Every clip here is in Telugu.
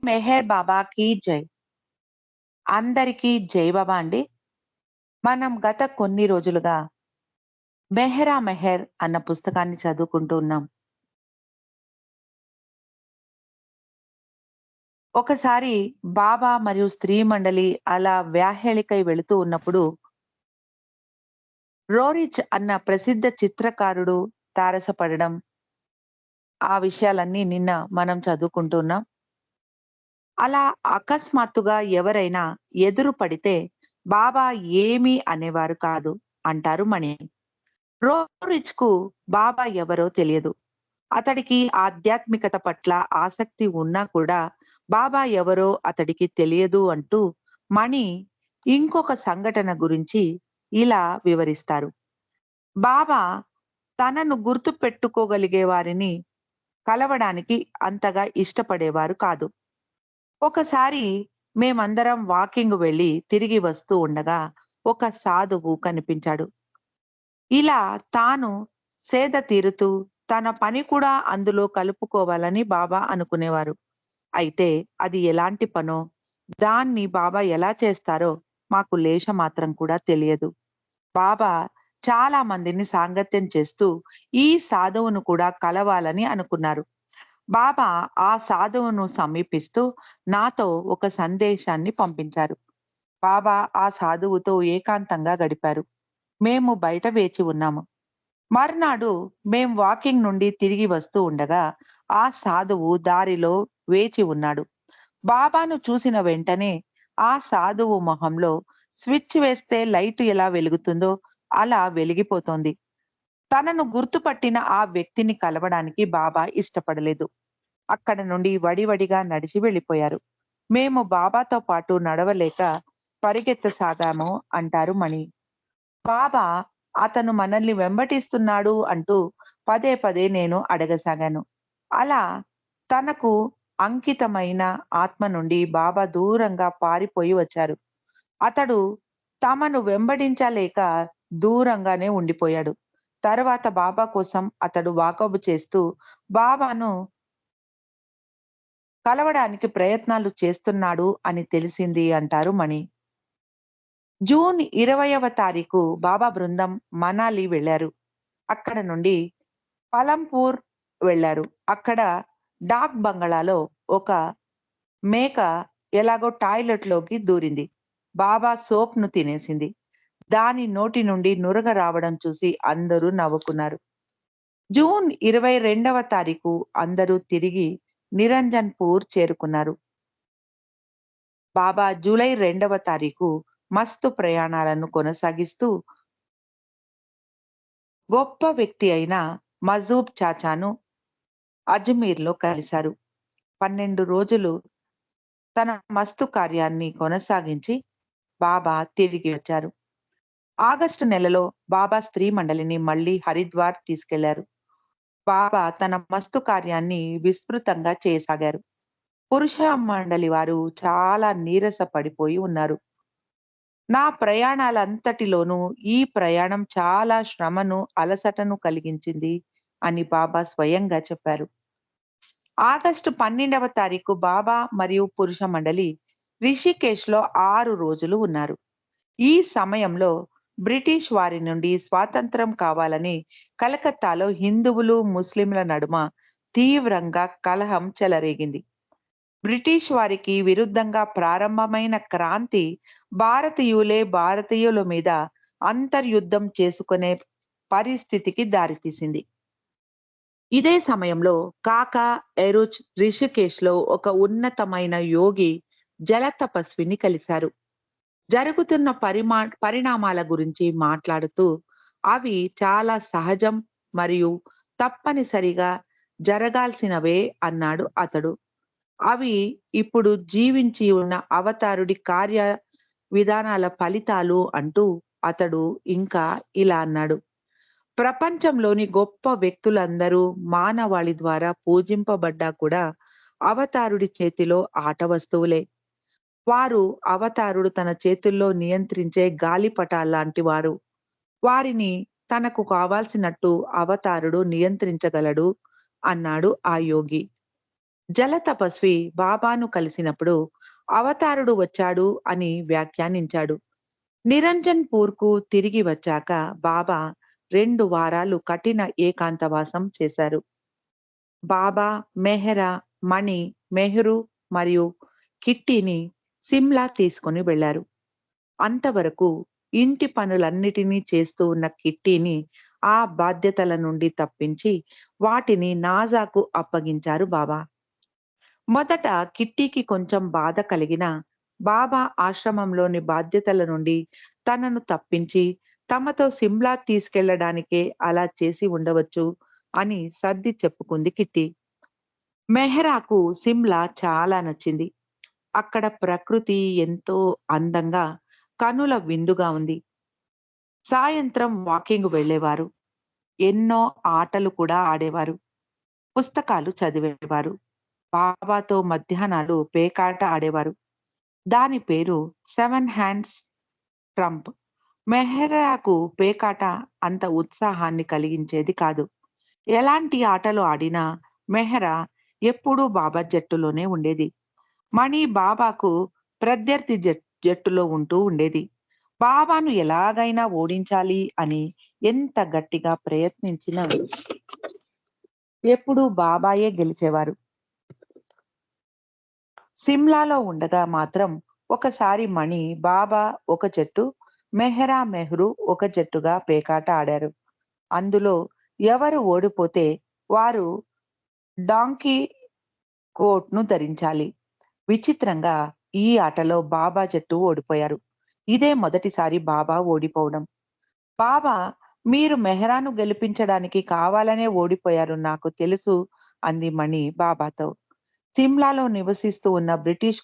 మెహర్ బాబాకి జై. అందరికీ జై బాబా అండి. మనం గత కొన్ని రోజులుగా 'మెహరా మెహర్' అన్న పుస్తకాన్ని చదువుకుంటూ ఉన్నాం. ఒకసారి బాబా మరియు స్త్రీ మండలి అలా వ్యాహేళికై వెళుతూ ఉన్నప్పుడు, రోరిచ్ అన్న ప్రసిద్ధ చిత్రకారుడు తారసపడడం, ఆ విషయాలన్నీ నిన్న మనం చదువుకుంటున్నాం. అలా అకస్మాత్తుగా ఎవరైనా ఎదురు పడితే బాబా ఏమీ అనేవారు కాదు అంటారు మణి. రోరిచ్‌కు బాబా ఎవరో తెలియదు. అతడికి ఆధ్యాత్మికత పట్ల ఆసక్తి ఉన్నా కూడా బాబా ఎవరో అతడికి తెలియదు అంటూ మణి ఇంకొక సంఘటన గురించి ఇలా వివరిస్తారు. బాబా తనను గుర్తుపెట్టుకోగలిగే వారిని కలవడానికి అంతగా ఇష్టపడేవారు కాదు. ఒకసారి మేమందరం వాకింగ్ వెళ్లి తిరిగి వస్తూ ఉండగా ఒక సాధువు కనిపించాడు. ఇలా తాను సేద తీరుతూ తన పని కూడా అందులో కలుపుకోవాలని బాబా అనుకునేవారు. అయితే అది ఎలాంటి పనో, దాన్ని బాబా ఎలా చేస్తారో మాకు లేశమాత్రం కూడా తెలియదు. బాబా చాలా మందిని సాంగత్యం చేస్తూ ఈ సాధువును కూడా కలవాలని అనుకున్నారు. బాబా ఆ సాధువును సమీపిస్తూ నాతో ఒక సందేశాన్ని పంపించారు. బాబా ఆ సాధువుతో ఏకాంతంగా గడిపారు. మేము బయట వేచి ఉన్నాము. మర్నాడు మేం వాకింగ్ నుండి తిరిగి వస్తూ ఉండగా ఆ సాధువు దారిలో వేచి ఉన్నాడు. బాబాను చూసిన వెంటనే ఆ సాధువు మొహంలో స్విచ్ వేస్తే లైటు ఎలా వెలుగుతుందో అలా వెలిగిపోతోంది. తనను గుర్తుపట్టిన ఆ వ్యక్తిని కలవడానికి బాబా ఇష్టపడలేదు. అక్కడ నుండి వడివడిగా నడిచి వెళ్ళిపోయారు. మేము బాబాతో పాటు నడవలేక పరిగెత్తసాగాము అంటారు మణి. బాబా అతను మనల్ని వెంబడిస్తున్నాడు అంటూ పదే పదే నేను అడగసాగాను. అలా తనకు అంకితమైన ఆత్మ నుండి బాబా దూరంగా పారిపోయి వచ్చారు. అతడు తమను వెంబడించలేక దూరంగానే ఉండిపోయాడు. తరువాత బాబా కోసం అతడు వాకబు చేస్తూ బాబాను కలవడానికి ప్రయత్నాలు చేస్తున్నాడు అని తెలిసింది అంటారు మణి. జూన్ 20వ తారీఖు బాబా బృందం మనాలి వెళ్లారు. అక్కడ నుండి పలంపూర్ వెళ్లారు. అక్కడ డాక్ బంగళాలో ఒక మేక ఎలాగో టాయిలెట్‌లోకి దూరింది. బాబా సోప్‌ను తినేసింది. దాని నోటి నుండి నురగ రావడం చూసి అందరూ నవ్వుకున్నారు. జూన్ 22వ తారీఖు అందరూ తిరిగి నిరంజన్‌పూర్ చేరుకున్నారు. బాబా జూలై 2వ తారీఖు మస్తు ప్రయాణాలను కొనసాగిస్తూ గొప్ప వ్యక్తి అయిన మజూబ్ చాచాను అజ్మీర్‌లో కలిశారు. 12 రోజులు తన మస్తు కార్యాన్ని కొనసాగించి బాబా తిరిగి వచ్చారు. ఆగస్టు నెలలో బాబా స్త్రీ మండలిని మళ్ళీ హరిద్వార్ తీసుకెళ్లారు. బాబా తన మస్తు కార్యాన్ని విస్తృతంగా చేయసాగారు. పురుష మండలి వారు చాలా నీరస పడిపోయి ఉన్నారు. నా ప్రయాణాలంతటిలోనూ ఈ ప్రయాణం చాలా శ్రమను, అలసటను కలిగించింది అని బాబా స్వయంగా చెప్పారు. ఆగస్టు 12వ తారీఖు బాబా మరియు పురుష మండలి రిషికేశ్‌లో 6 రోజులు ఉన్నారు. ఈ సమయంలో బ్రిటిష్ వారి నుండి స్వాతంత్రం కావాలని కలకత్తాలో హిందువులు, ముస్లింల నడుమ తీవ్రంగా కలహం చెలరేగింది. బ్రిటిష్ వారికి విరుద్ధంగా ప్రారంభమైన క్రాంతి భారతీయుల మీద అంతర్యుద్ధం చేసుకునే పరిస్థితికి దారితీసింది. ఇదే సమయంలో కాకా ఎరుచ్ రిషికేశ్‌లో ఒక ఉన్నతమైన యోగి జల తపస్విని కలిశారు. జరుగుతున్న పరిణామాల గురించి మాట్లాడుతూ అవి చాలా సహజం మరియు తప్పనిసరిగా జరగాల్సినవే అన్నాడు అతడు. అవి ఇప్పుడు జీవించి ఉన్న అవతారుడి కార్య విధానాల ఫలితాలు అంటూ అతడు ఇంకా ఇలా అన్నాడు. ప్రపంచంలోని గొప్ప వ్యక్తులందరూ మానవాళి ద్వారా పూజింపబడ్డా కూడా అవతారుడి చేతిలో ఆట వస్తువులే. వారు అవతారుడు తన చేతుల్లో నియంత్రించే గాలిపటాల్లాంటి వారు. వారిని తనకు కావాల్సినట్టు అవతారుడు నియంత్రించగలడు అన్నాడు ఆ యోగి. జల తపస్వి బాబాను కలిసినప్పుడు అవతారుడు వచ్చాడు అని వ్యాఖ్యానించాడు. నిరంజన్ పూర్‌కు తిరిగి వచ్చాక బాబా 2 వారాలు కఠిన ఏకాంతవాసం చేశారు. బాబా, మెహ్రా, మణి, మెహ్రూ మరియు కిట్టీని సిమ్లా తీసుకొని వెళ్లారు. అంతవరకు ఇంటి పనులన్నిటినీ చేస్తూ ఉన్న కిట్టీని ఆ బాధ్యతల నుండి తప్పించి వాటిని నాజాకు అప్పగించారు బాబా. మొదట కిట్టీకి కొంచెం బాధ కలిగినా, బాబా ఆశ్రమంలోని బాధ్యతల నుండి తనను తప్పించి, తమతో సిమ్లా తీసుకెళ్లడానికే అలా చేసి ఉండవచ్చు అని సర్ది చెప్పుకుంది కిట్టి. మెహ్రాకు సిమ్లా చాలా నచ్చింది. అక్కడ ప్రకృతి ఎంతో అందంగా, కనుల విందుగా ఉంది. సాయంత్రం వాకింగ్ వెళ్ళేవారు. ఎన్నో ఆటలు కూడా ఆడేవారు. పుస్తకాలు చదివేవారు. బాబాతో మధ్యాహ్నాలు పేకాట ఆడేవారు. దాని పేరు 'సెవెన్ హ్యాండ్స్ ట్రంప్'. మెహ్రాకు పేకాట అంత ఉత్సాహాన్ని కలిగించేది కాదు. ఎలాంటి ఆటలు ఆడినా మెహ్రా ఎప్పుడూ బాబా జట్టులోనే ఉండేది. మణి బాబాకు ప్రత్యర్థి జట్టులో ఉంటూ ఉండేది. బాబాను ఎలాగైనా ఓడించాలి అని ఎంత గట్టిగా ప్రయత్నించినా ఎప్పుడూ బాబాయే గెలిచేవారు. సిమ్లాలో ఉండగా మాత్రం ఒకసారి మణి, బాబా ఒక జట్టు, మెహ్రా, మెహ్రూ ఒక జట్టుగా పేకాట ఆడారు. అందులో ఎవరు ఓడిపోతే వారు డాంకీ కోట్‌ను ధరించాలి. విచిత్రంగా ఈ ఆటలో బాబా జట్టు ఓడిపోయారు. ఇదే మొదటిసారి బాబా ఓడిపోవడం. బాబా, మీరు మెహ్రాను గెలిపించడానికి కావాలనే ఓడిపోయారు నాకు తెలుసు అంది మణి బాబాతో. సిమ్లాలో నివసిస్తూ ఉన్న బ్రిటిష్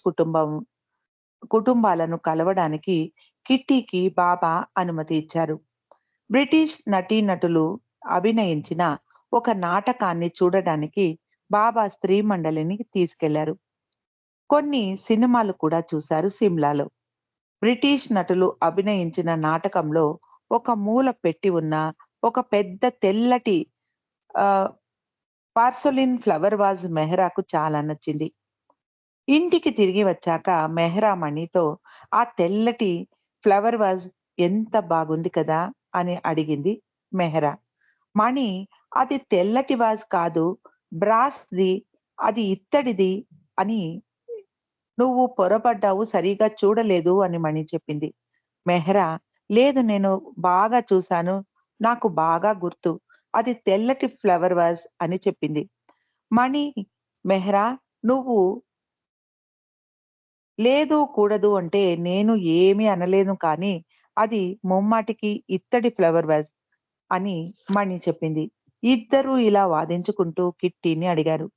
కుటుంబాలను కలవడానికి కిట్టీకి బాబా అనుమతి ఇచ్చారు. బ్రిటిష్ నటీనటులు అభినయించిన ఒక నాటకాన్ని చూడడానికి బాబా స్త్రీ మండలిని తీసుకెళ్లారు. కొన్ని సినిమాలు కూడా చూశారు సిమ్లాలో. బ్రిటిష్ నటులు అభినయించిన నాటకంలో ఒక మూల పెట్టి ఉన్న ఒక పెద్ద తెల్లటి ఆహ్, పార్సెలిన్ ఫ్లవర్ వాజ్ మెహ్రాకు చాలా నచ్చింది. ఇంటికి తిరిగి వచ్చాక మెహ్రా మణితో ఆ తెల్లటి ఫ్లవర్ వాజ్ ఎంత బాగుంది కదా! అని అడిగింది మెహ్రా. మణి, అది తెల్లటి వాజ్ కాదు, బ్రాస్‌ది, అది ఇత్తడిది అని నువ్వు పొరపడ్డావు, సరిగ్గా చూడలేదు అని మణి చెప్పింది. మెహ్రా, లేదు, నేను బాగా చూసాను. నాకు బాగా గుర్తు. అది తెల్లటి ఫ్లవర్ వాజ్ అని చెప్పింది. మణి, మెహ్రా, నువ్వు లేదు, కూడదు అంటే నేను ఏమీ అనలేను కానీ, అది ముమ్మాటికి ఇత్తడి ఫ్లవర్ వాజ్ అని మణి చెప్పింది. ఇద్దరూ ఇలా వాదించుకుంటూ కిట్టీని అడిగారు.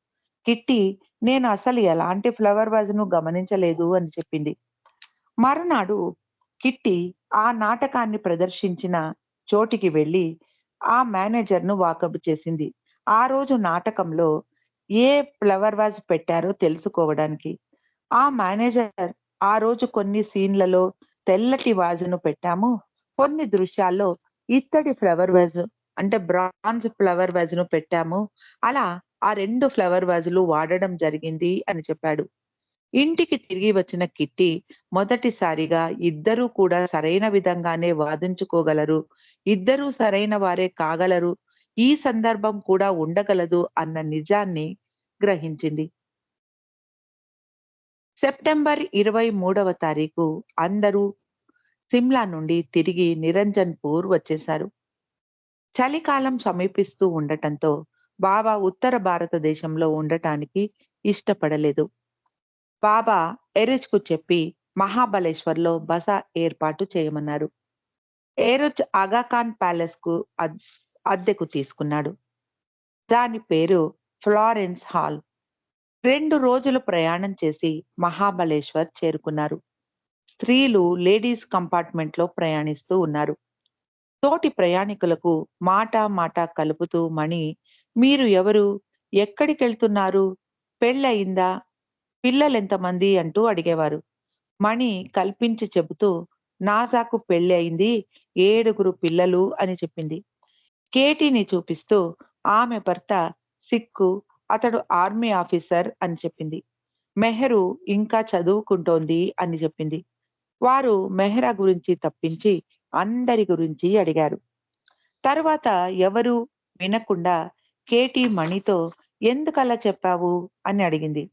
కిట్టి, నేను అసలు ఎలాంటి ఫ్లవర్ వాజ్‌ను గమనించలేదు అని చెప్పింది. మరునాడు కిట్టి ఆ నాటకాన్ని ప్రదర్శించిన చోటికి వెళ్లి ఆ మేనేజర్‌ను వాకబు చేసింది. ఆ రోజు నాటకంలో ఏ ఫ్లవర్ వాజ్ పెట్టారో తెలుసుకోవడానికి. ఆ మేనేజర్, ఆ రోజు కొన్ని సీన్‌లలో తెల్లటి వాజును పెట్టాము. కొన్ని దృశ్యాల్లో ఇత్తడి ఫ్లవర్ వాజ్ అంటే బ్రాంజ్ ఫ్లవర్ వాజ్‌ను పెట్టాము. అలా ఆ 2 ఫ్లవర్ వాజులు వాడడం జరిగింది అని చెప్పాడు. ఇంటికి తిరిగి వచ్చిన కిట్టి మొదటిసారిగా ఇద్దరూ కూడా సరైన విధంగానే వాదించుకోగలరు. ఇద్దరూ సరైన వారే కాగలరు. ఈ సందర్భం కూడా ఉండగలదు అన్న నిజాన్ని గ్రహించింది. సెప్టెంబర్ 23వ తారీఖు అందరూ సిమ్లా నుండి తిరిగి నిరంజన్‌పూర్ వచ్చేశారు. చలికాలం సమీపిస్తూ ఉండటంతో బాబా ఉత్తర భారతదేశంలో ఉండటానికి ఇష్టపడలేదు. బాబా ఎరుజ్‌కు చెప్పి మహాబలేశ్వర్‌లో బస ఏర్పాటు చేయమన్నారు. ఏరుజ్ ఆగాఖాన్ ప్యాలెస్‌కు అద్దెకు తీసుకున్నాడు. దాని పేరు ఫ్లారెన్స్ హాల్. 2 రోజులు ప్రయాణం చేసి మహాబలేశ్వర్ చేరుకున్నారు. స్త్రీలు లేడీస్ కంపార్ట్మెంట్‌లో ప్రయాణిస్తూ ఉన్నారు. తోటి ప్రయాణికులకు మాట మాట కలుపుతూ మణి, మీరు ఎవరు? ఎక్కడికెళ్తున్నారు? పెళ్లయిందా? పిల్లలెంతమంది? అంటూ అడిగేవారు. మణి కల్పించి చెబుతూ, నాజాకు పెళ్లి అయింది. 7 పిల్లలు అని చెప్పింది. కేటీని చూపిస్తూ ఆమె భర్త సిక్కు, అతడు ఆర్మీ ఆఫీసర్ అని చెప్పింది. మెహరు ఇంకా చదువుకుంటోంది అని చెప్పింది. వారు మెహ్రా గురించి తప్పించి అందరి గురించి అడిగారు. తరువాత ఎవరు వినకుండా కేటీ మణితో ఎందుకలా చెప్పావు అని అడిగింది.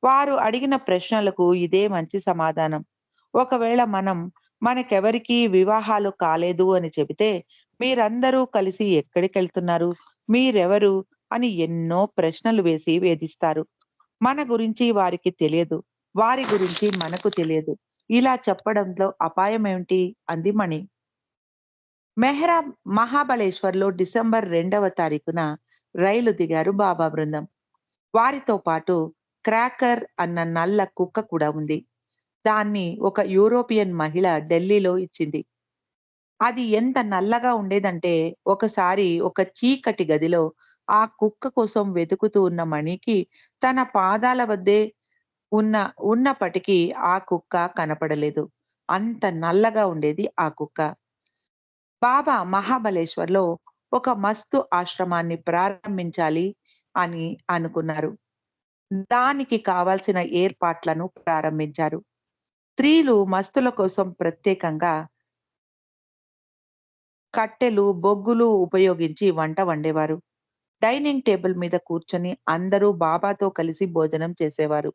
వారు అడిగిన ప్రశ్నలకు ఇదే మంచి సమాధానం. ఒకవేళ మనం మనకెవరికీ వివాహాలు కాలేదు అని చెబితే, మీరందరూ కలిసి ఎక్కడికెళ్తున్నారు? మీరెవరు? అని ఎన్నో ప్రశ్నలు వేసి వేధిస్తారు. మన గురించి వారికి తెలియదు. వారి గురించి మనకు తెలియదు. ఇలా చెప్పడంలో అపాయమేమిటి? అంది మణి. మెహ్రా మహాబలేశ్వర్‌లో డిసెంబర్ 2వ తారీఖున రైలు దిగారు బాబా బృందం. వారితో పాటు క్రాకర్ అన్న నల్ల కుక్క కూడా ఉంది. దాన్ని ఒక యూరోపియన్ మహిళ ఢిల్లీలో ఇచ్చింది. అది ఎంత నల్లగా ఉండేదంటే, ఒకసారి ఒక చీకటి గదిలో ఆ కుక్క కోసం వెతుకుతూ ఉన్న మణికి తన పాదాల వద్దే ఉన్న ఉన్నప్పటికీ ఆ కుక్క కనపడలేదు. అంత నల్లగా ఉండేది ఆ కుక్క. బాబా మహాబలేశ్వర్‌లో ఒక మస్తు ఆశ్రమాన్ని ప్రారంభించాలి అని అనుకున్నారు. దానికి కావాల్సిన ఏర్పాట్లను ప్రారంభించారు. స్త్రీలు మస్తుల కోసం ప్రత్యేకంగా కట్టెలు, బొగ్గులు ఉపయోగించి వంట వండేవారు. డైనింగ్ టేబుల్ మీద కూర్చొని అందరూ బాబాతో కలిసి భోజనం చేసేవారు.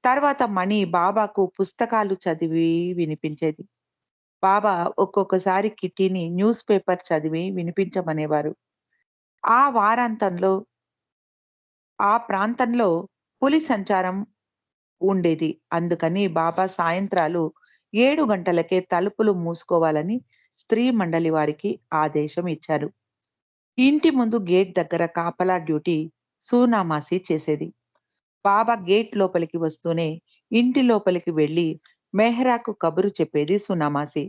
తర్వాత మణి బాబాకు పుస్తకాలు చదివి వినిపించేది. బాబా ఒక్కొక్కసారి కిట్టీని న్యూస్ పేపర్ చదివి వినిపించమనేవారు. ఆ వారాంతంలో ఆ ప్రాంతంలో పులి సంచారం ఉండేది. అందుకని బాబా సాయంత్రాలు 7 గంటలకే తలుపులు మూసుకోవాలని స్త్రీ మండలి వారికి ఆదేశం ఇచ్చారు. ఇంటి ముందు గేట్ దగ్గర కాపలా డ్యూటీ సూనామాసి చేసేది. బాబా గేట్ లోపలికి వస్తూనే ఇంటి లోపలికి వెళ్లి మెహ్రాకు కబురు చెప్పేది సూనామాసి.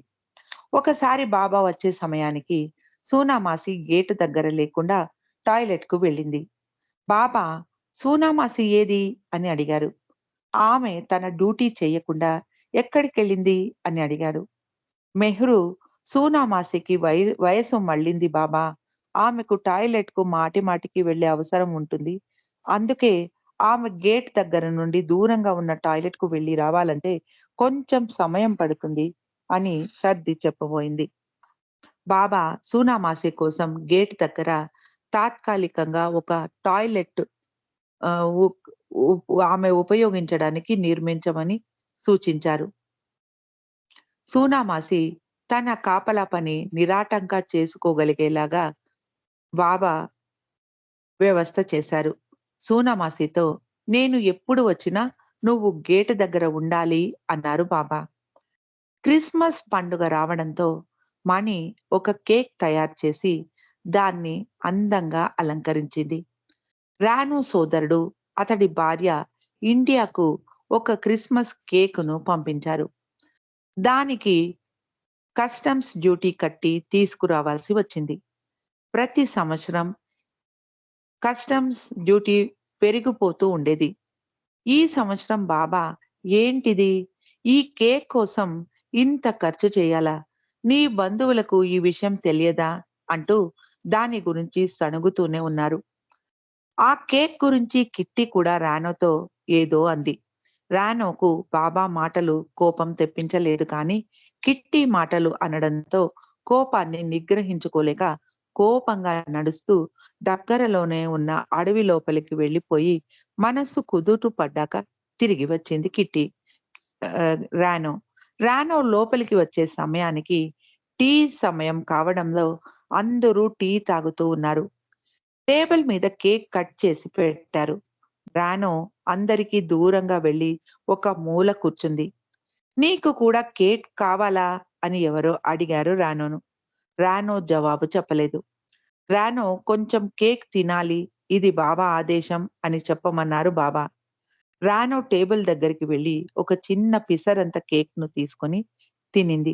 ఒకసారి బాబా వచ్చే సమయానికి సూనామాసి గేటు దగ్గర లేకుండా టాయిలెట్‌కు వెళ్ళింది. బాబా "సూనామాసి ఏది?" అని అడిగారు. ఆమె తన డ్యూటీ చెయ్యకుండా ఎక్కడికెళ్ళింది అని అడిగారు. మెహ్రూ "సూనామాసికి వయసు మళ్ళింది బాబా. ఆమెకు టాయిలెట్‌కు మాటి మాటికి వెళ్ళే అవసరం ఉంటుంది. అందుకే ఆమె గేట్ దగ్గర నుండి దూరంగా ఉన్న టాయిలెట్‌కు వెళ్లి రావాలంటే కొంచెం సమయం పడుతుంది" అని సర్ది చెప్పబోయింది. బాబా సూనామాసి కోసం గేట్ దగ్గర తాత్కాలికంగా ఒక టాయిలెట్ ఆహ్, ఉక్ ఆమె ఉపయోగించడానికి నిర్మించమని సూచించారు. సూనామాసి తన కాపలా పని నిరాటంగా చేసుకోగలిగేలాగా బాబా వ్యవస్థ చేశారు. సూనామాసితో "నేను ఎప్పుడు వచ్చినా నువ్వు గేటు దగ్గర ఉండాలి" అన్నారు బాబా. క్రిస్మస్ పండుగ రావడంతో మణి ఒక కేక్ తయారు చేసి దాన్ని అందంగా అలంకరించింది. రాను సోదరుడు, అతడి భార్య ఇండియాకు ఒక క్రిస్మస్ కేకును పంపించారు. దానికి కస్టమ్స్ డ్యూటీ కట్టి తీసుకురావాల్సి వచ్చింది. ప్రతి సంవత్సరం కస్టమ్స్ డ్యూటీ పెరిగిపోతూ ఉండేది. ఈ సంవత్సరం బాబా ఏంటిది? ఈ కేక్ కోసం ఇంత ఖర్చు చేయాలా? నీ బంధువులకు ఈ విషయం తెలియదా? అంటూ దాని గురించి సణుగుతూనే ఉన్నారు. ఆ కేక్ గురించి కిట్టి కూడా రానోతో ఏదో అంది. రానోకు బాబా మాటలు కోపం తెప్పించలేదు కానీ, కిట్టి మాటలు అనడంతో కోపాన్ని నిగ్రహించుకోలేక కోపంగా నడుస్తూ దగ్గరలోనే ఉన్న అడవి లోపలికి వెళ్ళిపోయి మనస్సు కుదుట పడ్డాక తిరిగి వచ్చింది కిట్టి. రానో. రానో లోపలికి వచ్చే సమయానికి టీ సమయం కావడంలో అందరూ టీ తాగుతూ ఉన్నారు. టేబుల్ మీద కేక్ కట్ చేసి పెట్టారు. రానో అందరికీ దూరంగా వెళ్లి ఒక మూల కూర్చుంది. "నీకు కూడా కేక్ కావాలా?" అని ఎవరో అడిగారు రానోను. రానో జవాబు చెప్పలేదు. రానో "కొంచెం కేక్ తినాలి. ఇది బాబా ఆదేశం" అని చెప్పమన్నారు బాబా. రానో టేబుల్ దగ్గరికి వెళ్లి ఒక చిన్న పిసరంత కేక్‌ను తీసుకొని తినింది.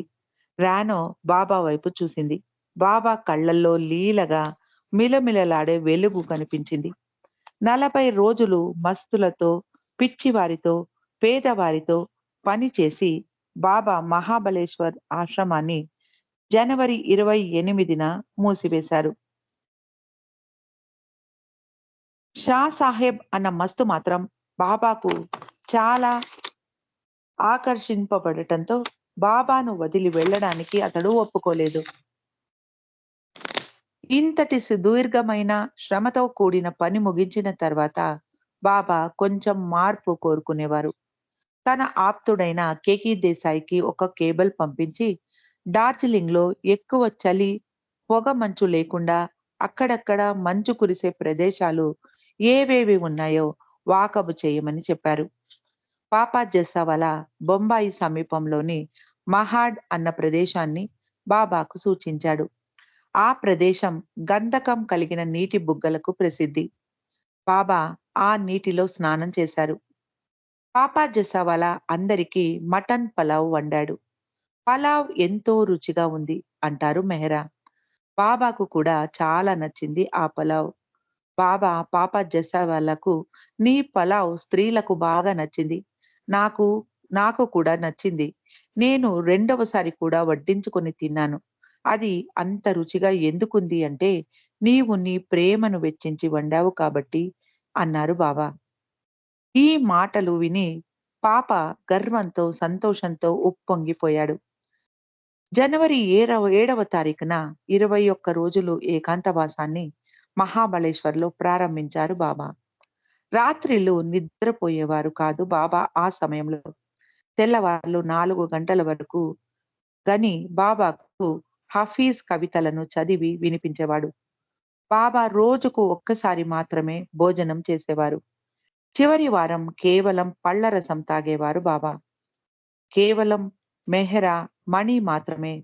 రానో బాబా వైపు చూసింది. బాబా కళ్ళల్లో లీలగా మిలమిలలాడే వెలుగు కనిపించింది. 40 రోజులు మస్తులతో, పిచ్చివారితో, పేదవారితో పని చేసి బాబా మహాబలేశ్వర్ ఆశ్రమాన్ని జనవరి 28న మూసివేశారు. షా సాహెబ్ అన్న మస్తు మాత్రం బాబాకు చాలా ఆకర్షింపబడటంతో బాబాను వదిలి వెళ్ళడానికి అతడు ఒప్పుకోలేదు. ఇంతటి సుదీర్ఘమైన శ్రమతో కూడిన పని ముగించిన తర్వాత బాబా కొంచెం మార్పు కోరుకునేవారు. తన ఆప్తుడైన కేకీ దేశాయికి ఒక కేబుల్ పంపించి డార్జిలింగ్‌లో ఎక్కువ చలి, పొగ మంచు లేకుండా అక్కడక్కడ మంచు కురిసే ప్రదేశాలు ఏవేవి ఉన్నాయో వాకబు చేయమని చెప్పారు. పాపా జెస్సావాలా బొంబాయి సమీపంలోని మహాడ్ అన్న ప్రదేశాన్ని బాబాకు సూచించాడు. ఆ ప్రదేశం గంధకం కలిగిన నీటి బుగ్గలకు ప్రసిద్ధి. బాబా ఆ నీటిలో స్నానం చేశారు. పాపా జెసావాలా అందరికీ మటన్ పలావ్ వండాడు. పలావ్ ఎంతో రుచిగా ఉంది అంటారు మెహ్రా. బాబాకు కూడా చాలా నచ్చింది ఆ పలావ్. బాబా పాపా జెసావాలాకు నీ పలావ్ స్త్రీలకు బాగా నచ్చింది. నాకు నాకు కూడా నచ్చింది. నేను రెండవసారి కూడా వడ్డించుకొని తిన్నాను. అది అంత రుచిగా ఎందుకుంది అంటే నీవు నీ ప్రేమను వెచ్చించి వండావు కాబట్టి అన్నారు బాబా. ఈ మాటలు విని పాప గర్వంతో, సంతోషంతో ఉప్పొంగిపోయాడు. జనవరి 7వ తారీఖున 21 రోజులు ఏకాంతవాసాన్ని మహాబలేశ్వర్‌లో ప్రారంభించారు బాబా. రాత్రిళ్ళు నిద్రపోయేవారు కాదు బాబా ఆ సమయంలో. తెల్లవార్లు 4 గంటల వరకు గని బాబాకు హఫీజ్ కవితలను చదివి వినిపించేవాడు. బాబా రోజుకు ఒక్కసారి మాత్రమే భోజనం చేసేవారు. చివరి వారం కేవలం పళ్ల రసం తాగేవారు బాబా. కేవలం మెహ్రా, మణి మాత్రమే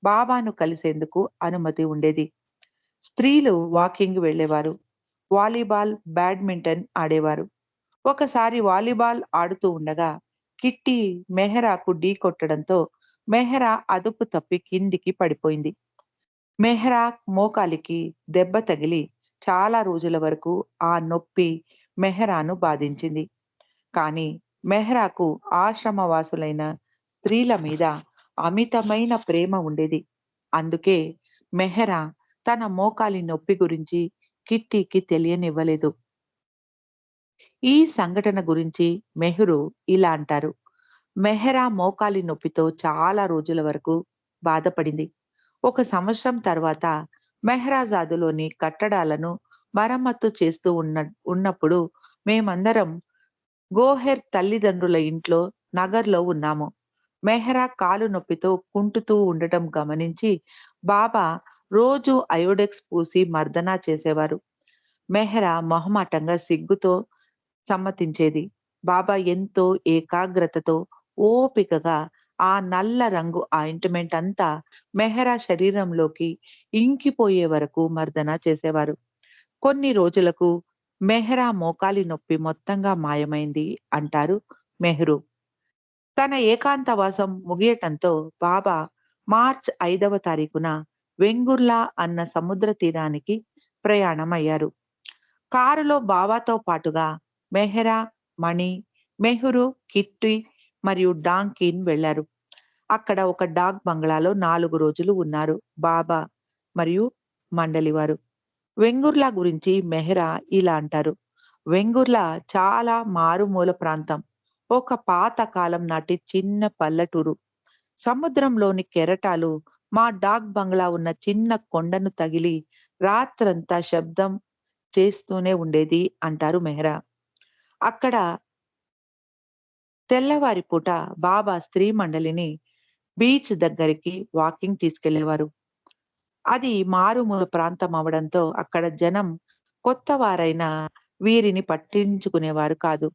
బాబాను కలిసేందుకు అనుమతి ఉండేది. స్త్రీలు వాకింగ్ వెళ్ళేవారు. వాలీబాల్, బ్యాడ్మింటన్ ఆడేవారు. ఒకసారి వాలీబాల్ ఆడుతూ ఉండగా కిట్టి మెహ్రాకు ఢీకొట్టడంతో మెహ్రా అదుపు తప్పి కిందికి పడిపోయింది. మెహ్రా మోకాలికి దెబ్బ తగిలి చాలా రోజుల వరకు ఆ నొప్పి మెహ్రాను బాధించింది. కానీ మెహ్రాకు ఆశ్రమవాసులైన స్త్రీల మీద అమితమైన ప్రేమ ఉండేది. అందుకే మెహ్రా తన మోకాలి నొప్పి గురించి కిట్టీకి తెలియనివ్వలేదు. ఈ సంఘటన గురించి మెహ్రు ఇలా అంటారు. మెహ్రా మోకాలి నొప్పితో చాలా రోజుల వరకు బాధపడింది. ఒక సంవత్సరం తర్వాత మెహ్రాజాదులోని కట్టడాలను మరమ్మత్తు చేస్తూ ఉన్నప్పుడు మేమందరం గోహెర్ తల్లిదండ్రుల ఇంట్లో నగర్‌లో ఉన్నాము. మెహ్రా కాలు నొప్పితో కుంటుతూ ఉండటం గమనించి బాబా రోజూ అయోడెక్స్ పూసి మర్దనా చేసేవారు. మెహ్రా మొహమాటంగా సిగ్గుతో సమ్మతించేది. బాబా ఎంతో ఏకాగ్రతతో, ఓపికగా ఆ నల్ల రంగు ఆయింట్‌మెంట్ అంతా మెహ్రా శరీరంలోకి ఇంకిపోయే వరకు మర్దన చేసేవారు. కొన్ని రోజులకు మెహ్రా మోకాలి నొప్పి మొత్తంగా మాయమైంది అంటారు మెహ్రూ. తన ఏకాంతవాసం ముగియటంతో బాబా మార్చ్ 5వ తారీఖున వెంగుర్లా అన్న సముద్ర తీరానికి ప్రయాణమయ్యారు. కారులో బాబాతో పాటుగా మెహ్రా, మణి, మెహ్రూ, కిట్టి మరియు డాంకిన్ వెళ్లారు. అక్కడ ఒక డాక్ బంగ్లాలో 4 రోజులు ఉన్నారు బాబా మరియు మండలివారు. వెంగుర్లా గురించి మెహ్రా ఇలా అంటారు. వెంగుర్లా చాలా మారుమూల ప్రాంతం. ఒక పాత కాలం నాటి చిన్న పల్లెటూరు. సముద్రంలోని కెరటాలు మా డాక్ బంగ్లా ఉన్న చిన్న కొండను తగిలి రాత్రంతా శబ్దం చేస్తూనే ఉండేది అంటారు మెహ్రా. అక్కడ తెల్లవారి పూట బాబా స్త్రీ మండలిని బీచ్ దగ్గరికి వాకింగ్ తీసుకెళ్లేవారు. అది మారుమూల ప్రాంతం అవడంతో అక్కడ జనం కొత్తవారైనా వీరిని పట్టించుకునేవారు కాదు.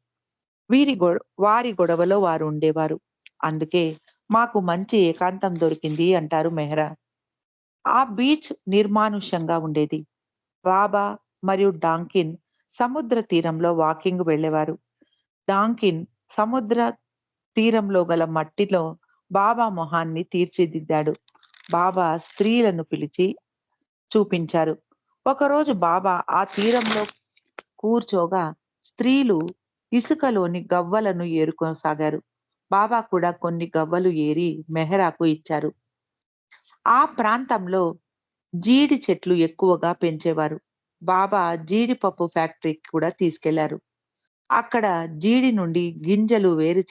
వీరి గొ వారి గొడవలో వారు ఉండేవారు. అందుకే మాకు మంచి ఏకాంతం దొరికింది అంటారు మెహ్రా. ఆ బీచ్ నిర్మానుష్యంగా ఉండేది. బాబా మరియు డాంకిన్ సముద్ర తీరంలో వాకింగ్ వెళ్ళేవారు. డాంకిన్ సముద్ర తీరంలో గల మట్టిలో బాబా మొహాన్ని తీర్చిదిద్దాడు. బాబా స్త్రీలను పిలిచి చూపించారు. ఒకరోజు బాబా ఆ తీరంలో కూర్చోగా స్త్రీలు ఇసుకలోని గవ్వలను ఏరుకోసాగారు. బాబా కూడా కొన్ని గవ్వలు ఏరి మెహ్రాకు ఇచ్చారు. ఆ ప్రాంతంలో జీడి చెట్లు ఎక్కువగా పెంచేవారు. బాబా జీడిపప్పు ఫ్యాక్టరీకి కూడా తీసుకెళ్లారు. అక్కడ జీడి నుండి గింజలు వేరు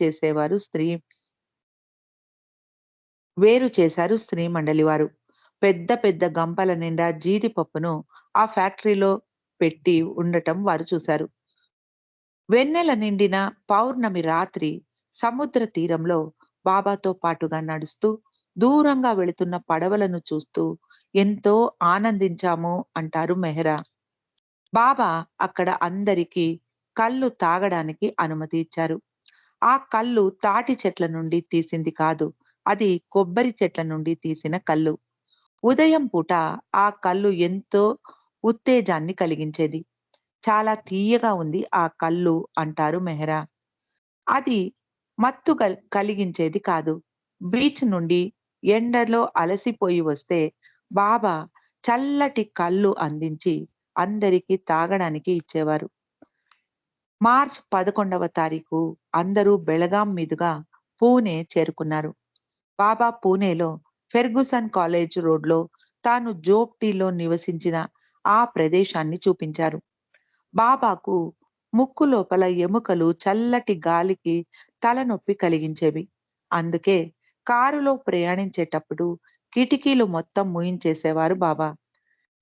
చేశారు స్త్రీ మండలి వారు. పెద్ద పెద్ద గంపల నిండా జీడిపప్పును ఆ ఫ్యాక్టరీలో పెట్టి ఉండటం వారు చూశారు. వెన్నెల నిండిన పౌర్ణమి రాత్రి సముద్ర తీరంలో బాబాతో పాటుగా నడుస్తూ దూరంగా వెళుతున్న పడవలను చూస్తూ ఎంతో ఆనందించాము అంటారు మెహ్రా. బాబా అక్కడ అందరికీ కళ్ళు తాగడానికి అనుమతి ఇచ్చారు. ఆ కళ్ళు తాటి చెట్ల నుండి తీసింది కాదు. అది కొబ్బరి చెట్ల నుండి తీసిన కల్లు. ఉదయం పూట ఆ కల్లు ఎంతో ఉత్తేజాన్ని కలిగించేది. చాలా తియ్యగా ఉంది ఆ కల్లు అంటారు మెహ్రా. అది మత్తు కలిగించేది కాదు. బీచ్ నుండి ఎండలో అలసిపోయి వస్తే బాబా చల్లటి కల్లు అందించి అందరికీ తాగడానికి ఇచ్చేవారు. మార్చ్ 11వ తారీఖు అందరూ బెళగాం మీదుగా పూణే చేరుకున్నారు. బాబా పూణేలో ఫెర్గుసన్ కాలేజ్ రోడ్‌లో తాను జోప్‌టీలో నివసించిన ఆ ప్రదేశాన్ని చూపించారు. బాబాకు ముక్కు లోపల ఎముకలు చల్లటి గాలికి తలనొప్పి కలిగించేవి. అందుకే కారులో ప్రయాణించేటప్పుడు కిటికీలు మొత్తం మూయించేసేవారు బాబా.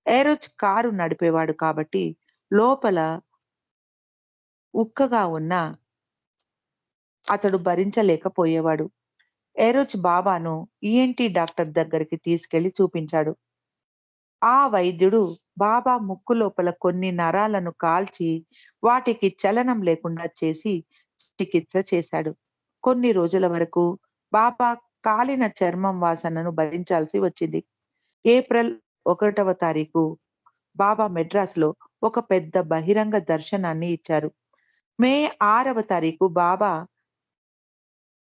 ఏరోజ్ కారు నడిపేవాడు కాబట్టి లోపల ఉక్కగా ఉన్న అతడు భరించలేకపోయేవాడు. ఏరోజ్ బాబాను ఈఎన్‌టీ డాక్టర్ దగ్గరికి తీసుకెళ్లి చూపించాడు. ఆ వైద్యుడు బాబా ముక్కు లోపల కొన్ని నరాలను కాల్చి వాటికి చలనం లేకుండా చేసి చికిత్స చేశాడు. కొన్ని రోజుల వరకు బాబా కాలిన చర్మం వాసనను భరించాల్సి వచ్చింది. ఏప్రిల్ 1వ తారీఖు బాబా మెడ్రాస్‌లో ఒక పెద్ద బహిరంగ దర్శనాన్ని ఇచ్చారు. మే 6వ తారీఖు బాబా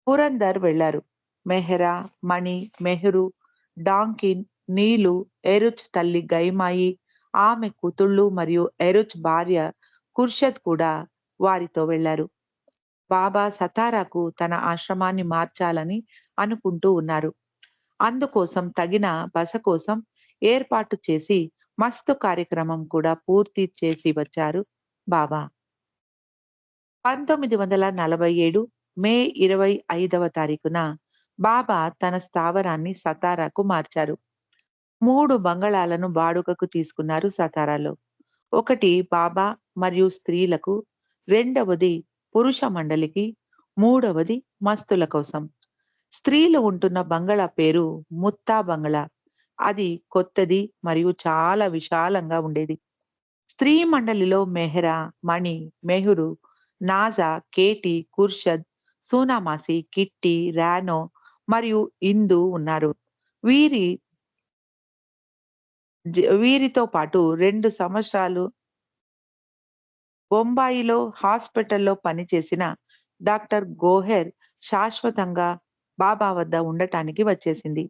పురందర్ వెళ్లారు. మెహ్రా, మణి, మెహ్రూ, డాంకిన్, నీలు, ఎరుచ్ తల్లి గైమాయి, ఆమె కూతుళ్ళు మరియు ఎరుచ్ భార్య ఖుర్షద్ కూడా వారితో వెళ్లారు. బాబా సతారాకు తన ఆశ్రమాన్ని మార్చాలని అనుకుంటూ ఉన్నారు. అందుకోసం తగిన బస కోసం ఏర్పాటు చేసి మస్తు కార్యక్రమం కూడా పూర్తి చేసి వచ్చారు బాబా. 1947 మే 25వ తారీఖున బాబా తన స్థావరాన్ని సతారాకు మార్చారు. 3 బంగళాలను బాడుగకు తీసుకున్నారు సతారాలో. ఒకటి బాబా మరియు స్త్రీలకు, రెండవది పురుష మండలికి, మూడవది మస్తుల కోసం. స్త్రీలు ఉంటున్న బంగళా పేరు ముత్తా బంగళా. అది కొత్తది మరియు చాలా విశాలంగా ఉండేది. స్త్రీ మండలిలో మెహ్రా, మణి, మెహ్రూ, నాజా, కేటీ, ఖుర్షద్, సూనామాసి, కిట్టి, రానో మరియు ఇందు ఉన్నారు. వీరి వీరితో పాటు 2 సంవత్సరాలు బొంబాయిలో హాస్పిటల్‌లో పనిచేసిన డాక్టర్ గోహెర్ శాశ్వతంగా బాబా వద్ద ఉండటానికి వచ్చేసింది.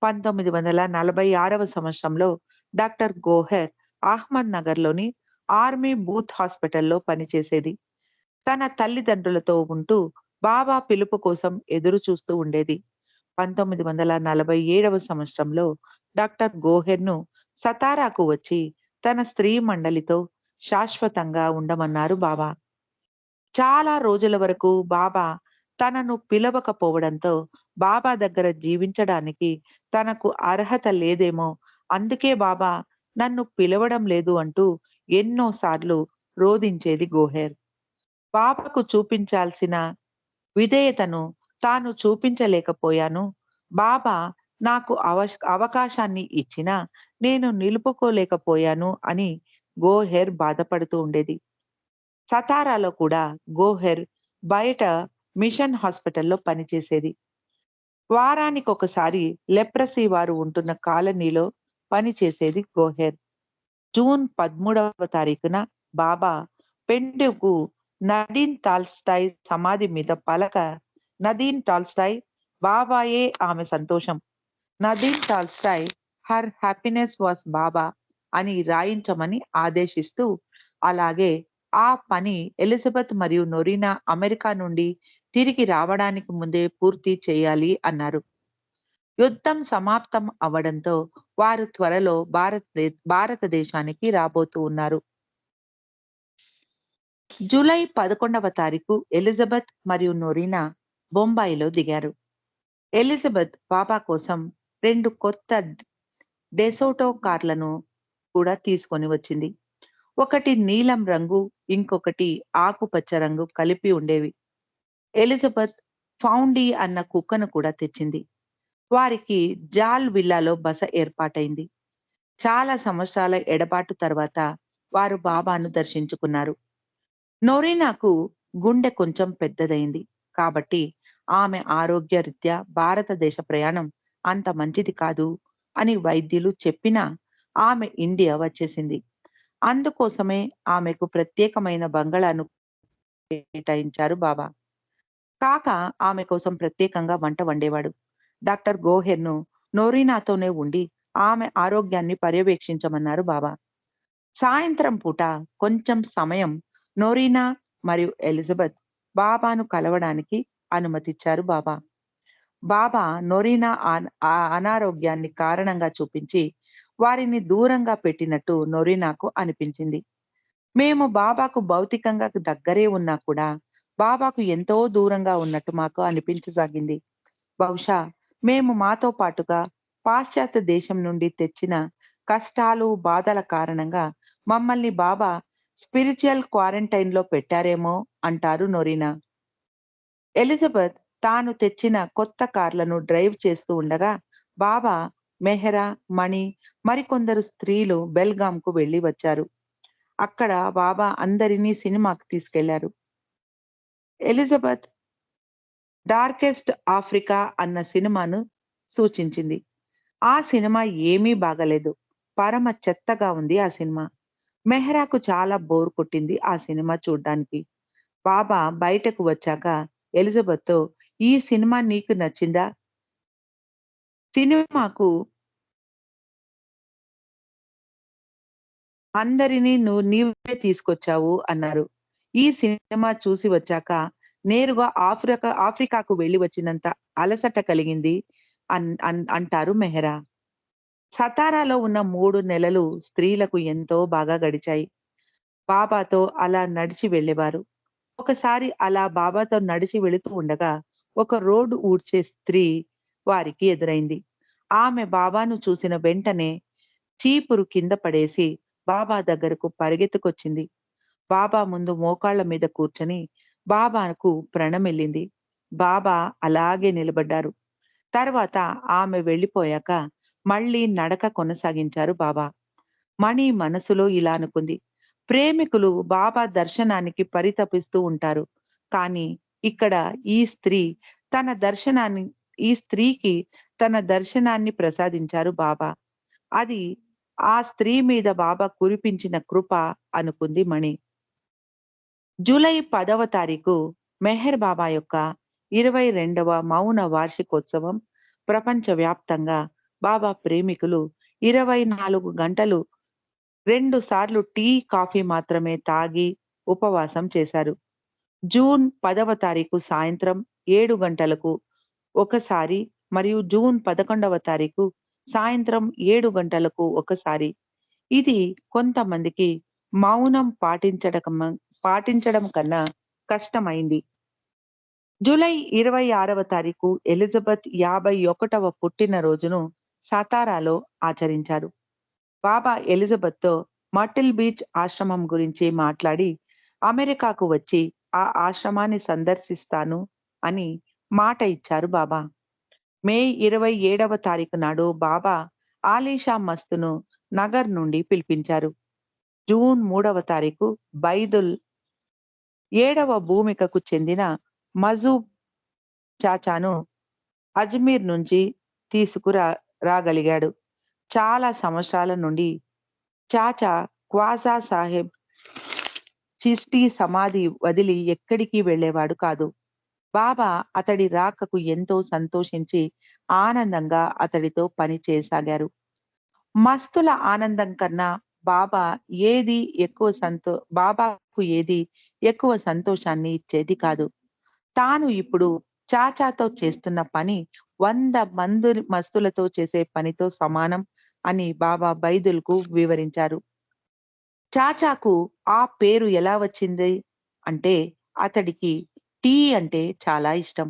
1946వ సంవత్సరంలో డాక్టర్ గోహెర్ అహ్మద్ నగర్‌లోని ఆర్మీ బూత్ హాస్పిటల్‌లో పనిచేసేది. తన తల్లిదండ్రులతో ఉంటూ బాబా పిలుపు కోసం ఎదురు చూస్తూ ఉండేది. 1947వ సంవత్సరంలో డాక్టర్ గోహెర్‌ను సతారాకు వచ్చి తన స్త్రీ మండలితో శాశ్వతంగా ఉండమన్నారు బాబా. చాలా రోజుల వరకు బాబా తనను పిలవకపోవడంతో బాబా దగ్గర జీవించడానికి తనకు అర్హత లేదేమో, అందుకే బాబా నన్ను పిలవడం లేదు అంటూ ఎన్నో సార్లు రోదించేది గోహెర్. బాబాకు చూపించాల్సిన విధేయతను తాను చూపించలేకపోయాను. బాబా నాకు అవకాశాన్ని ఇచ్చినా నేను నిలుపుకోలేకపోయాను అని గోహెర్ బాధపడుతూ ఉండేది. సతారాలో కూడా గోహెర్ బయట మిషన్ హాస్పిటల్‌లో పనిచేసేది. వారానికొకసారి లెప్రసీ వారు ఉంటున్న కాలనీలో పనిచేసేది గోహెర్. జూన్ 13వ తారీఖున బాబా పెండ్యకు నదీన్ టాల్‌స్టాయ్ సమాధి మీద పలక నదీన్ టాల్‌స్టాయ్ బాబాయే ఆమె సంతోషం. నదీన్ టాల్‌స్టాయ్ హర్ హ్యాపీనెస్ వాస్ బాబా అని రాయించమని ఆదేశిస్తూ, అలాగే ఆ పని ఎలిజబెత్ మరియు నొరీనా అమెరికా నుండి తిరిగి రావడానికి ముందే పూర్తి చేయాలి అన్నారు. యుద్ధం సమాప్తం అవ్వడంతో వారు త్వరలో భారతదేశానికి రాబోతూ ఉన్నారు. జూలై 11వ తారీఖు ఎలిజబెత్ మరియు నొరీనా బొంబాయిలో దిగారు. ఎలిజబెత్ బాబా కోసం 2 కొత్త డెసోటో కార్లను కూడా తీసుకొని వచ్చింది. ఒకటి నీలం రంగు, ఇంకొకటి ఆకుపచ్చ రంగు కలిపి ఉండేవి. ఎలిజబెత్ ఫౌండీ అన్న కుక్కను కూడా తెచ్చింది. వారికి జాల్ విల్లాలో బస ఏర్పాటైంది. చాలా సంవత్సరాల ఎడబాటు తర్వాత వారు బాబాను దర్శించుకున్నారు. నొరీనాకు గుండె కొంచెం పెద్దదైంది. కాబట్టి ఆమె ఆరోగ్యరీత్యా భారతదేశ ప్రయాణం అంత మంచిది కాదు అని వైద్యులు చెప్పినా ఆమె ఇండియా వచ్చేసింది. అందుకోసమే ఆమెకు ప్రత్యేకమైన బంగళాను కేటాయించారు బాబా. కాక ఆమె కోసం ప్రత్యేకంగా వంట వండేవాడు. డాక్టర్ గోహెర్‌ను నొరీనాతోనే ఉండి ఆమె ఆరోగ్యాన్ని పర్యవేక్షించమన్నారు బాబా. సాయంత్రం పూట కొంచెం సమయం నొరీనా మరియు ఎలిజబెత్ బాబాను కలవడానికి అనుమతిచ్చారు బాబా. బాబా నొరీనా అనారోగ్యాన్ని కారణంగా చూపించి వారిని దూరంగా పెట్టినట్టు నొరీనాకు అనిపించింది. మేము బాబాకు భౌతికంగా దగ్గరే ఉన్నా కూడా బాబాకు ఎంతో దూరంగా ఉన్నట్టు మాకు అనిపించసాగింది. బహుశా మేము మాతో పాటుగా పాశ్చాత్య దేశం నుండి తెచ్చిన కష్టాలు, బాధల కారణంగా మమ్మల్ని బాబా స్పిరిచ్యువల్ క్వారంటైన్‌లో పెట్టారేమో అంటారు నొరీనా. ఎలిజబెత్ తాను తెచ్చిన కొత్త కార్లను డ్రైవ్ చేస్తూ ఉండగా బాబా, మెహ్రా, మణి మరికొందరు స్త్రీలు బెల్గాంకు వెళ్లి వచ్చారు. అక్కడ బాబా అందరినీ సినిమాకి తీసుకెళ్లారు. ఎలిజబెత్ 'డార్కెస్ట్ ఆఫ్రికా' అన్న సినిమాను సూచించింది. ఆ సినిమా ఏమీ బాగాలేదు. పరమ చెత్తగా ఉంది ఆ సినిమా. మెహ్రాకు చాలా బోర్ కొట్టింది ఆ సినిమా చూడ్డానికి. బాబా బయటకు వచ్చాక ఎలిజబెత్‌తో "ఈ సినిమా నీకు నచ్చిందా? సినిమాకు అందరినీ నీవే తీసుకొచ్చావు" అన్నారు. ఈ సినిమా చూసి వచ్చాక నేరుగా ఆఫ్రికాకు వెళ్లి వచ్చినంత అలసట కలిగింది అంటారు మెహ్రా. సతారాలో ఉన్న 3 నెలలు స్త్రీలకు ఎంతో బాగా గడిచాయి. బాబాతో అలా నడిచి వెళ్ళేవారు. ఒకసారి అలా బాబాతో నడిచి వెళుతూ ఉండగా ఒక రోడ్డు ఊడ్చే స్త్రీ వారికి ఎదురైంది. ఆమె బాబాను చూసిన వెంటనే చీపురు కింద పడేసి బాబా దగ్గరకు పరిగెత్తుకొచ్చింది. బాబా ముందు మోకాళ్ళ మీద కూర్చొని బాబాకు ప్రణమిల్లింది. బాబా అలాగే నిలబడ్డారు. తర్వాత ఆమె వెళ్ళిపోయాక మళ్ళీ నడక కొనసాగించారు బాబా. మణి మనసులో ఇలా అనుకుంది. ప్రేమికులు బాబా దర్శనానికి పరితపిస్తూ ఉంటారు. కానీ ఇక్కడ ఈ స్త్రీ తన దర్శనాన్ని ఈ స్త్రీకి తన దర్శనాన్ని ప్రసాదించారు బాబా. అది ఆ స్త్రీ మీద బాబా కురిపించిన కృప అనుకుంది మణి. జూలై 10వ తారీఖు మెహర్ బాబా యొక్క 22వ మౌన వార్షికోత్సవం ప్రపంచవ్యాప్తంగా బాబా ప్రేమికులు 24 గంటలు 2 సార్లు టీ, కాఫీ మాత్రమే తాగి ఉపవాసం చేశారు. జూన్ 10వ తారీఖు సాయంత్రం 7 గంటలకు ఒకసారి మరియు జూన్ 11వ తారీఖు సాయంత్రం 7 గంటలకు ఒకసారి. ఇది కొంతమందికి మౌనం పాటించడం కన్నా కష్టమైంది. జూలై 26వ తారీఖు ఎలిజబెత్ 51వ పుట్టినరోజును సతారాలో ఆచరించారు. బాబా ఎలిజబెత్‌తో మర్టిల్ బీచ్ ఆశ్రమం గురించి మాట్లాడి, అమెరికాకు వచ్చి ఆ ఆశ్రమాన్ని సందర్శిస్తాను అని మాట ఇచ్చారు బాబా. మే 27వ తారీఖు నాడు బాబా ఆలీషా మస్తును నగర్ నుండి పిలిపించారు. జూన్ 3వ తారీఖు బైదుల్ 7వ భూమికకు చెందిన మజూబ్ చాచాను అజ్మీర్ నుంచి రాగలిగాడు. చాలా సంవత్సరాల నుండి చాచా క్వాజా సాహెబ్ చిష్టీ సమాధి వదిలి ఎక్కడికి వెళ్ళేవాడు కాదు. బాబా అతడి రాకకు ఎంతో సంతోషించి ఆనందంగా అతడితో పని చేయసాగారు. మస్తుల ఆనందం కన్నా బాబా ఏది ఎక్కువ బాబాకు ఏది ఎక్కువ సంతోషాన్ని ఇచ్చేది కాదు. తాను ఇప్పుడు చాచాతో చేస్తున్న పని 100 మస్తులతో చేసే పనితో సమానం అని బాబా బైదుల్‌కు వివరించారు. చాచాకు ఆ పేరు ఎలా వచ్చింది అంటే, అతడికి టీ అంటే చాలా ఇష్టం.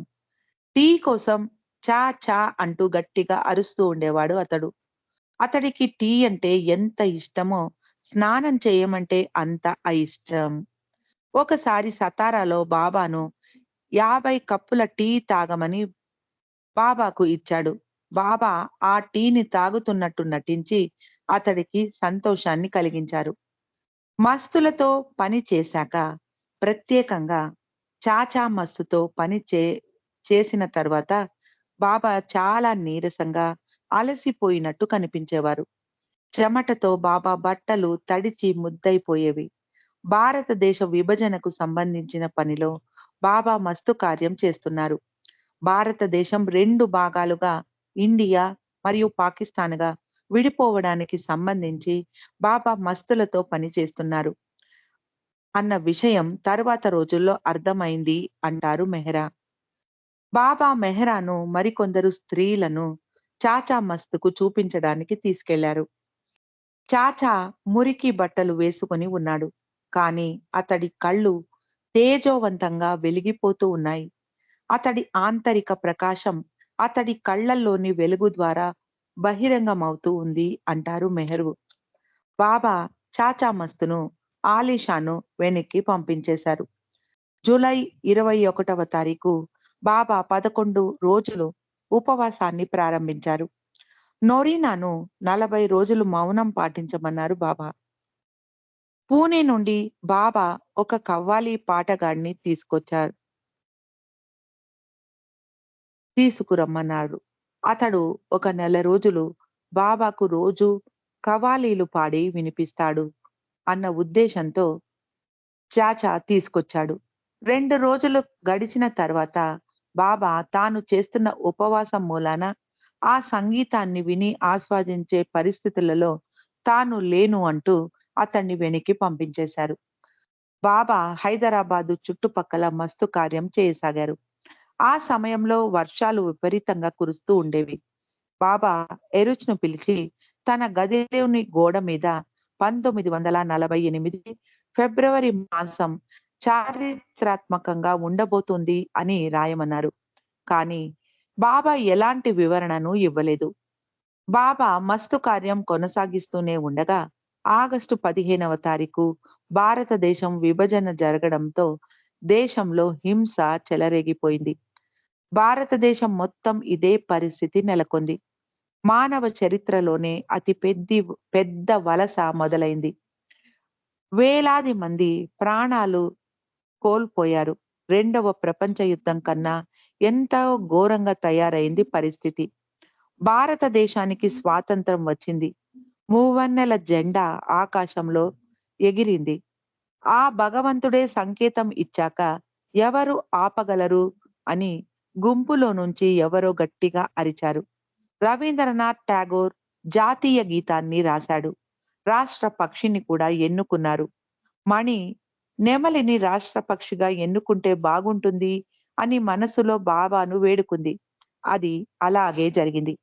టీ కోసం చా చా అంటూ గట్టిగా అరుస్తూ ఉండేవాడు అతడు. అతడికి టీ అంటే ఎంత ఇష్టమో, స్నానం చేయమంటే అంత అయిష్టం. ఒకసారి సతారాలో బాబాను 50 కప్పుల టీ తాగమని బాబాకు ఇచ్చాడు. బాబా ఆ టీని తాగుతున్నట్టు నటించి అతడికి సంతోషాన్ని కలిగించారు. మస్తులతో పని చేశాక ప్రత్యేకంగా చాచా మస్తుతో చేసిన తర్వాత బాబా చాలా నీరసంగా, అలసిపోయినట్టు కనిపించేవారు. చెమటతో బాబా బట్టలు తడిచి ముద్దయిపోయేవి. భారతదేశ విభజనకు సంబంధించిన పనిలో బాబా మస్తు కార్యం చేస్తున్నారు. భారతదేశం 2 భాగాలుగా ఇండియా మరియు పాకిస్తాన్‌గా విడిపోవడానికి సంబంధించి బాబా మస్తులతో పనిచేస్తున్నారు అన్న విషయం తరువాత రోజుల్లో అర్థమైంది అంటారు మెహ్రా. బాబా మెహ్రాను మరికొందరు స్త్రీలను చాచా మస్తుకు చూపించడానికి తీసుకెళ్లారు. చాచా మురికి బట్టలు వేసుకొని ఉన్నాడు. కానీ అతడి కళ్ళు తేజోవంతంగా వెలిగిపోతూ ఉన్నాయి. అతడి ఆంతరిక ప్రకాశం అతడి కళ్ళల్లోని వెలుగు ద్వారా బహిరంగమవుతూ ఉంది అంటారు మెహరు. బాబా చాచా మస్తును ఆలీషాను వెనక్కి పంపించేశారు. జూలై 21వ తారీఖు బాబా 11 రోజులు ఉపవాసాన్ని ప్రారంభించారు. నొరీనాను 40 రోజులు మౌనం పాటించమన్నారు బాబా. పూణే నుండి బాబా ఒక కవ్వాలి పాటగాడిని తీసుకురమ్మన్నాడు. అతడు ఒక నెల రోజులు బాబాకు రోజూ కవ్వాలీలు పాడి వినిపిస్తాడు అన్న ఉద్దేశంతో చాచా తీసుకొచ్చాడు. 2 రోజులు గడిచిన తర్వాత బాబా తాను చేస్తున్న ఉపవాసం మూలాన ఆ సంగీతాన్ని విని ఆస్వాదించే పరిస్థితులలో తాను లేను అంటూ అతన్ని వెనక్కి పంపించేశారు. బాబా హైదరాబాదు చుట్టుపక్కల మస్తు కార్యం చేయసాగారు. ఆ సమయంలో వర్షాలు విపరీతంగా కురుస్తూ ఉండేవి. బాబా ఎరుచ్‌ను పిలిచి తన గదిలోని గోడ మీద 1948 ఫిబ్రవరి మాసం చారిత్రాత్మకంగా ఉండబోతుంది అని రాయమన్నారు. కానీ బాబా ఎలాంటి వివరణను ఇవ్వలేదు. బాబా మస్తు కార్యం కొనసాగిస్తూనే ఉండగా ఆగస్టు 15వ తారీఖు భారతదేశం విభజన జరగడంతో దేశంలో హింస చెలరేగిపోయింది. భారతదేశం మొత్తం ఇదే పరిస్థితి నెలకొంది. మానవ చరిత్రలోనే పెద్ద వలస మొదలైంది. వేలాది మంది ప్రాణాలు కోల్పోయారు. రెండవ ప్రపంచ యుద్ధం కన్నా ఎంతో ఘోరంగా తయారైంది పరిస్థితి. భారతదేశానికి స్వాతంత్రం వచ్చింది. మూవన్నెల జెండా ఆకాశంలో ఎగిరింది. ఆ భగవంతుడే సంకేతం ఇచ్చాక ఎవరు ఆపగలరు అని గుంపులో నుంచి ఎవరో గట్టిగా అరిచారు. రవీంద్రనాథ్ ఠాగూర్ జాతీయ గీతాన్ని రాశాడు. రాష్ట్ర పక్షిని కూడా ఎన్నుకున్నారు. మణి నెమలిని రాష్ట్ర పక్షిగా ఎన్నుకుంటే బాగుంటుంది అని మనసులో బాబాను వేడుకుంది. అది అలాగే జరిగింది.